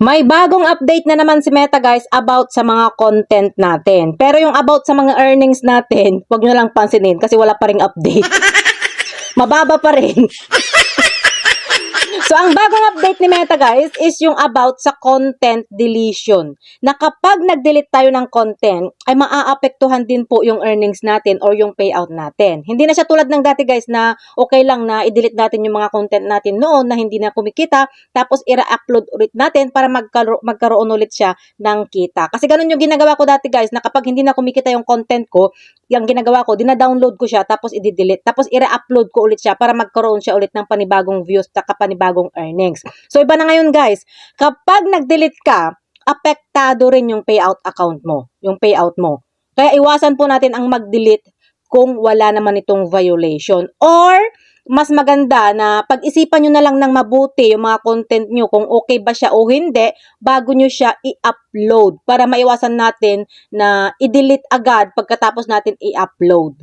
May bagong update na naman si Meta guys about sa mga content natin. Pero yung about sa mga earnings natin, wag nyo lang pansinin kasi wala pa ring update. Mababa pa rin. So, ang bagong update ni Meta guys is yung about sa content deletion. Na kapag nag-delete tayo ng content, ay maaapektuhan din po yung earnings natin or yung payout natin. Hindi na siya tulad ng dati guys na okay lang na i-delete natin yung mga content natin noon na hindi na kumikita, tapos i-upload ulit natin para magkaroon ulit siya ng kita. Kasi ganun yung ginagawa ko dati guys, na kapag hindi na kumikita yung content ko, yung ginagawa ko, dina-download ko siya, tapos i-delete, tapos i-re-upload ko ulit siya para magkaroon siya ulit ng panibagong views, taka panibagong earnings. So, iba na ngayon guys, kapag nag-delete ka, apektado rin yung payout account mo, yung payout mo. Kaya iwasan po natin ang mag-delete kung wala naman itong violation. Or, mas maganda na pag-isipan nyo na lang ng mabuti yung mga content nyo kung okay ba siya o hindi bago nyo siya i-upload para maiwasan natin na i-delete agad pagkatapos natin i-upload.